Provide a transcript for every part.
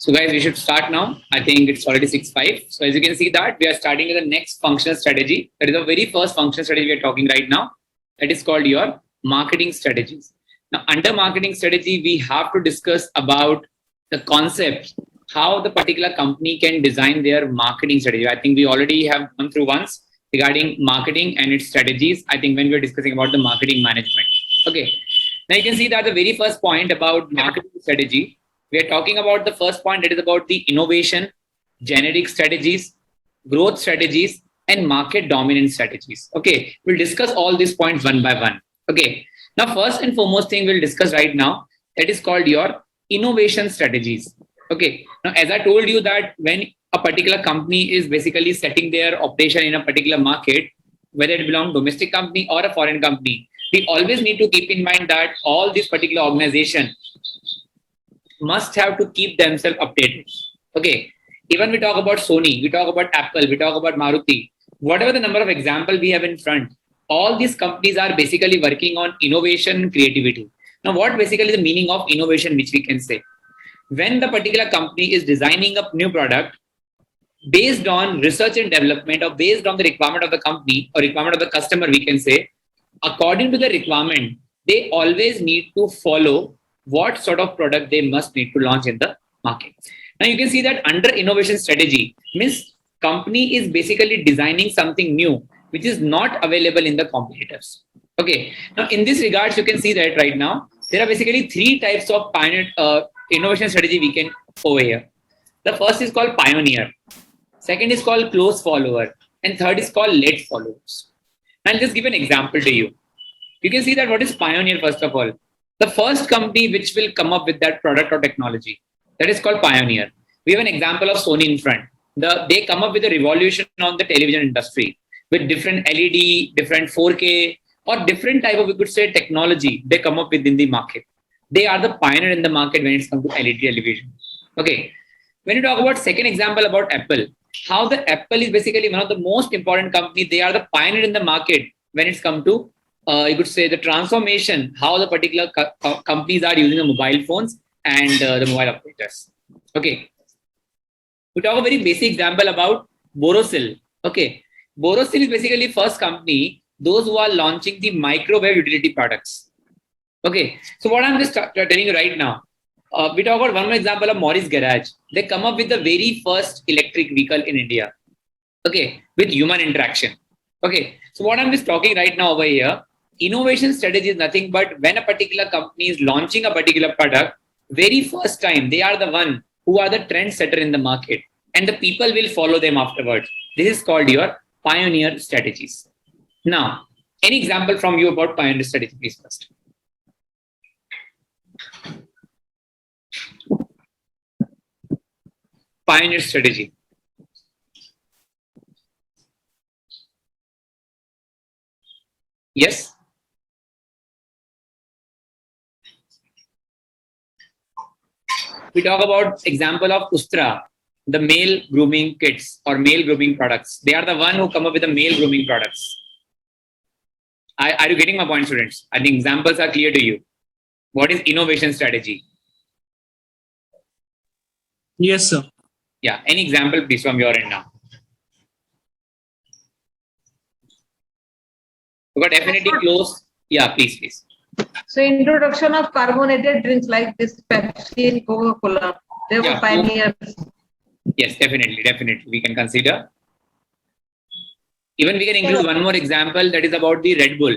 So guys, we should start now. I think it's already 6:05. So as you can see that we are starting with the next functional strategy. That is the very first functional strategy we are talking right now. That is called your marketing strategies. Now under marketing strategy, we have to discuss about the concept, how the particular company can design their marketing strategy. I think we already have gone through once regarding marketing and its strategies. I think when we were discussing about the marketing management. Okay. Now you can see that the very first point about marketing strategy, we are talking about the first point, that is about the innovation, generic strategies, growth strategies, and market dominance strategies. Okay, we'll discuss all these points one by one. Okay, now first and foremost thing we'll discuss right now, that is called your innovation strategies. Okay, now as I told you that when a particular company is basically setting their operation in a particular market, whether it belongs domestic company or a foreign company, we always need to keep in mind that all this particular organization must have to keep themselves updated. Okay. Even we talk about Sony, we talk about Apple, we talk about Maruti, whatever the number of examples we have in front, all these companies are basically working on innovation and creativity. Now, what basically the meaning of innovation, which we can say? When the particular company is designing a new product based on research and development or based on the requirement of the company or requirement of the customer, we can say, according to the requirement, they always need to follow what sort of product they must need to launch in the market. Now you can see that under innovation strategy means company is basically designing something new which is not available in the competitors. Okay. Now in this regards, you can see that right now there are basically three types of pioneer innovation strategy we can over here. The first is called pioneer, second is called close follower, and third is called late followers. I'll just give an example to you. You can see that what is pioneer first of all. The first company which will come up with that product or technology, that is called pioneer. We have an example of Sony in front. They come up with a revolution on the television industry with different LED, different 4K, or different type of, we could say, technology they come up with in the market. They are the pioneer in the market when it comes to LED television. Okay. When you talk about second example about Apple, how the Apple is basically one of the most important companies. They are the pioneer in the market when it's come to you could say the transformation, how the particular companies are using the mobile phones and the mobile operators. Okay. We talk a very basic example about Borosil. Okay. Borosil is basically first company, those who are launching the microwave utility products. Okay. So what I'm just telling you right now, we talk about one more example of Morris Garage. They come up with the very first electric vehicle in India. Okay. With human interaction. Okay. So what I'm just talking right now over here, innovation strategy is nothing but when a particular company is launching a particular product, very first time, they are the one who are the trendsetter in the market and the people will follow them afterwards. This is called your pioneer strategies. Now, any example from you about pioneer strategy, please first. Pioneer strategy. Yes. We talk about example of Ustra, the male grooming kits or male grooming products. They are the one who come up with the male grooming products. Are you getting my point, students? I think examples are clear to you. What is innovation strategy? Yes, sir. Yeah. Any example, please, from your end now? We got definitely close. Yeah, please. So introduction of carbonated drinks like this Pepsi and Coca-Cola, they were pioneers. Yes, definitely. We can consider. Even we can include one more example, that is about the Red Bull.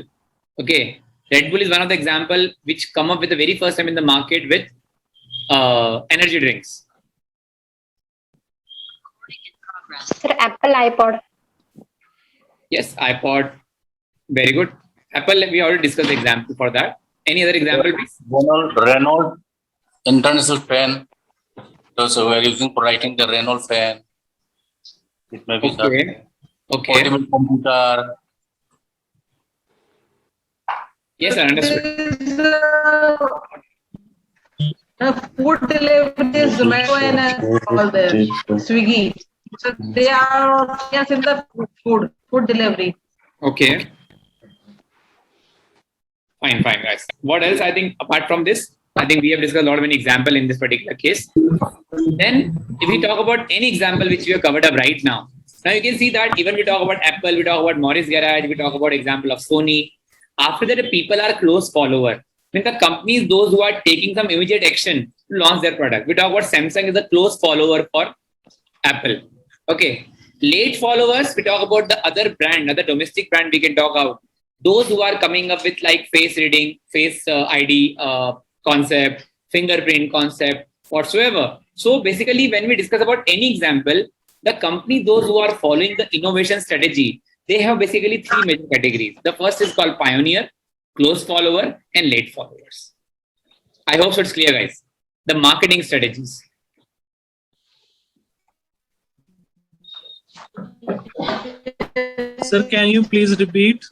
Okay. Red Bull is one of the example which come up with the very first time in the market with energy drinks. Sir, Apple iPod. Yes, iPod. Very good. Apple, we already discussed the example for that. Any other example, please? Renault International pen. So we are using for writing the Renault pen. It may be okay. Portable computer. Yes, I understood. Food delivery is Zomato and all there. Swiggy. So they are yes in the food delivery. Okay. Fine, guys. What else? I think apart from this, I think we have discussed a lot of many example in this particular case. Then if we talk about any example which we have covered up right now, now you can see that even we talk about Apple, we talk about Morris Garage, we talk about example of Sony. After that, the people are close follower. When the companies, those who are taking some immediate action to launch their product. We talk about Samsung is a close follower for Apple. Okay. Late followers, we talk about the other brand, other domestic brand we can talk about. Those who are coming up with like face reading, face ID concept, fingerprint concept, whatsoever. So basically, when we discuss about any example, the company, those who are following the innovation strategy, they have basically three major categories. The first is called pioneer, close follower, and late followers. I hope so it's clear, guys. The marketing strategies. Sir, can you please repeat?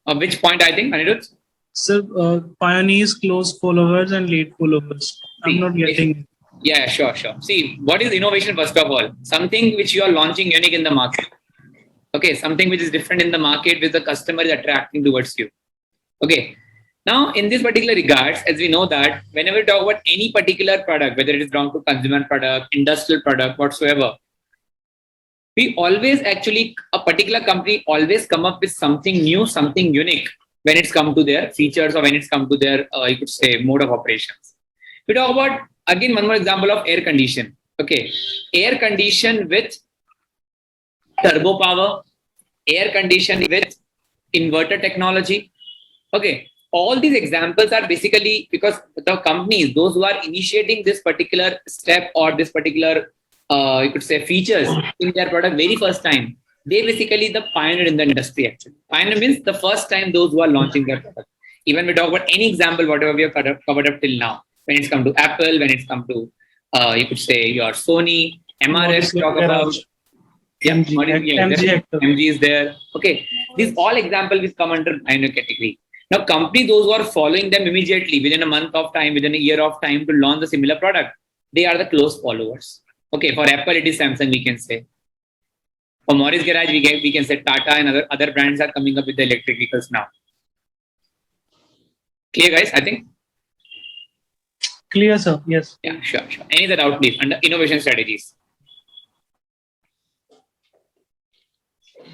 Which point I think, Anirudh? Sir, pioneers, close followers, and late followers. I'm not getting. Yeah, sure. See, what is innovation first of all? Something which you are launching unique in the market. Okay, something which is different in the market which the customer is attracting towards you. Okay. Now, in this particular regards, as we know that whenever we talk about any particular product, whether it is belong to consumer product, industrial product, whatsoever, we always actually, a particular company always come up with something new, something unique when it's come to their features or when it's come to their, you could say, mode of operations. We talk about, again, one more example of air condition. Okay. Air condition with turbo power, air condition with inverter technology. Okay. All these examples are basically because the companies, those who are initiating this particular step or this particular, you could say, features in their product very first time, they basically the pioneer in the industry actually. Pioneer means the first time those who are launching their product. Even we talk about any example, whatever we have covered up till now, when it's come to Apple, when it's come to, you could say your Sony, MRF, talk about, MG is there. Okay. These all examples will come under pioneer category. Now, company, those who are following them immediately within a month of time, within a year of time to launch the similar product, they are the close followers. Okay, for Apple, it is Samsung, we can say. For Morris Garage, we can say Tata and other brands are coming up with the electric vehicles now. Clear, guys? I think. Clear, sir. Yes. Yeah, sure. Any other doubt, please, under innovation strategies?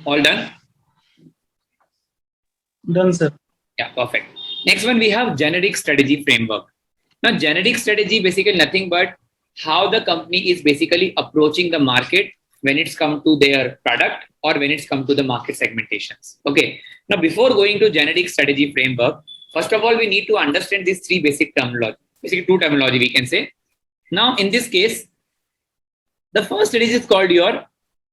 All done? Done, sir. Yeah, perfect. Next one, we have generic strategy framework. Now, generic strategy basically nothing but how the company is basically approaching the market when it's come to their product or when it's come to the market segmentations. Okay. Now, before going to generic strategy framework, first of all, we need to understand these three basic terminology, basically two terminology we can say. Now, in this case, the first strategy is called your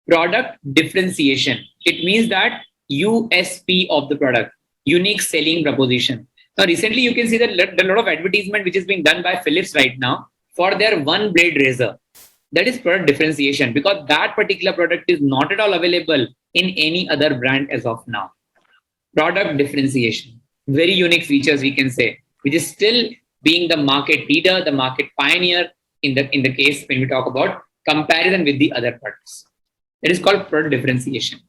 product differentiation. It means that USP of the product, unique selling proposition. Now, recently you can see that a lot of advertisement which is being done by Philips right now for their one blade razor. That is product differentiation because that particular product is not at all available in any other brand as of now. Product differentiation, very unique features we can say, which is still being the market leader, the market pioneer in the case when we talk about comparison with the other products. It is called product differentiation.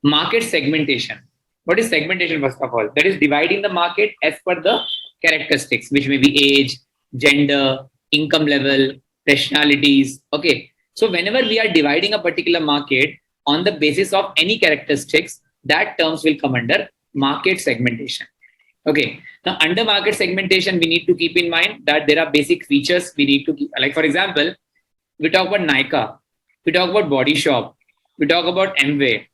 Market segmentation. What is segmentation first of all? That is dividing the market as per the characteristics, which may be age, gender, income level, nationalities. Okay. So whenever we are dividing a particular market on the basis of any characteristics, that terms will come under market segmentation. Okay. Now under market segmentation, we need to keep in mind that there are basic features we need to keep. Like for example, we talk about Nykaa, we talk about Body Shop, we talk about Amway,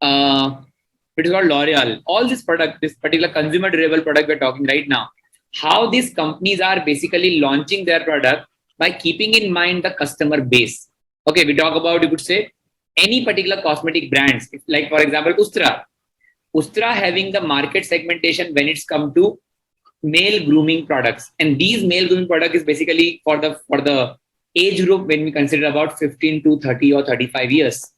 it is called L'Oreal. All this product, this particular consumer durable product we're talking right now, how these companies are basically launching their product by keeping in mind the customer base. Okay, we talk about, you could say, any particular cosmetic brands, like for example, Ustra. Ustra having the market segmentation when it's come to male grooming products. And these male grooming product is basically for the age group when we consider about 15 to 30 or 35 years.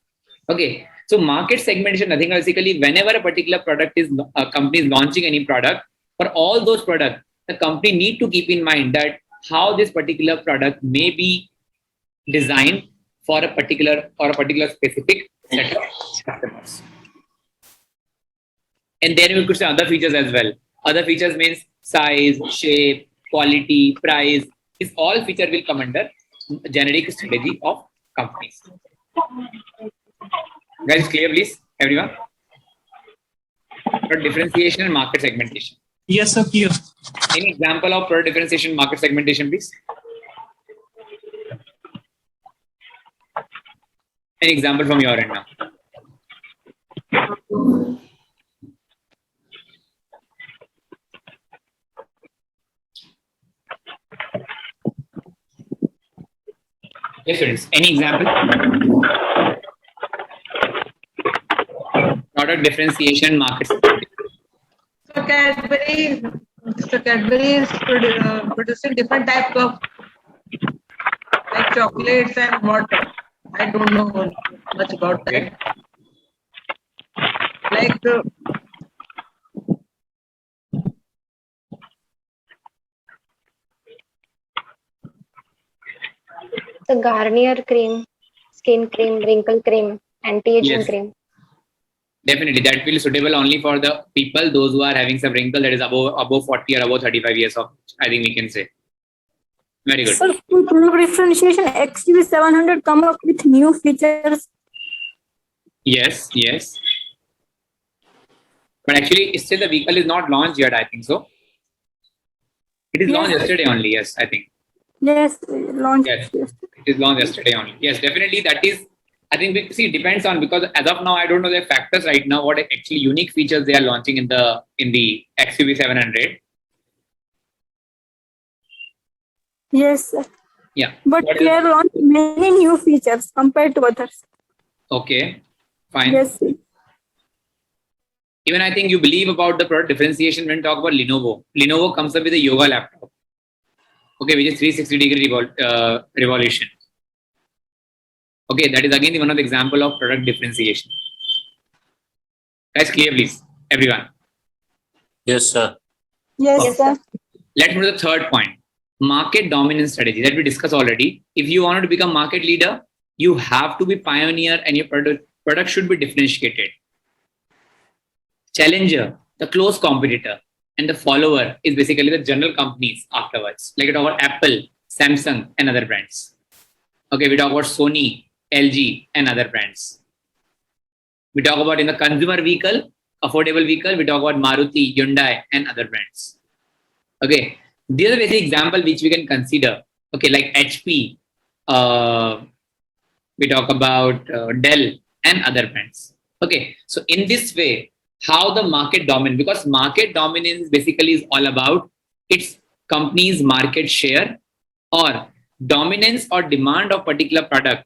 Okay. So market segmentation, I think basically whenever a particular product is, a company is launching any product, for all those products, the company need to keep in mind that how this particular product may be designed for a particular specific set of customers. And then we could say other features as well. Other features means size, shape, quality, price. This all feature will come under generic strategy of companies. Guys, clear, please, everyone? Product differentiation and market segmentation. Yes, sir. Clear. Any example of product differentiation, market segmentation, please? Any example from your end now? Yes, students. Any example? Product differentiation, market segmentation. So Cadbury is producing different types of like chocolates and what. I don't know much about that. Like The Garnier cream, skin cream, wrinkle cream, anti-aging Yes. cream. Definitely, that will be suitable only for the people, those who are having some wrinkle that is above 40 or above 35 years of age. I think we can say. Very good. Sir, for product differentiation, XUV700 come up with new features. Yes, yes. But actually, still the vehicle is not launched yet, I think so. It is launched Yes. yesterday only, yes, I think. Yes, launch. Yes. It is launched yesterday only. Yes, definitely that is, I think, it depends on, because as of now, I don't know the factors right now, what actually unique features they are launching in the XUV 700. Yes, sir. Yeah. But What they is- are launched many new features compared to others. Okay, fine. Yes, sir. Even I think you believe about the product differentiation when you talk about Lenovo. Lenovo comes up with a yoga laptop. Okay, which is 360-degree revolution. Okay, that is again one of the example of product differentiation. Guys, clear, please, everyone. Yes, sir. Yes, Yes, sir. sir. Let's move to the third point. Market dominance strategy that we discussed already. If you want to become market leader, you have to be pioneer and your product should be differentiated. Challenger, the close competitor, and the follower is basically the general companies afterwards. Like we talk about Apple, Samsung, and other brands. Okay, we talk about Sony, LG, and other brands. We talk about in the consumer vehicle, affordable vehicle, we talk about Maruti, Hyundai, and other brands. Okay, these are the basic example which we can consider. Okay, like HP, we talk about Dell, and other brands. Okay, so in this way, how the market dominance, because market dominance basically is all about its company's market share or dominance or demand of particular product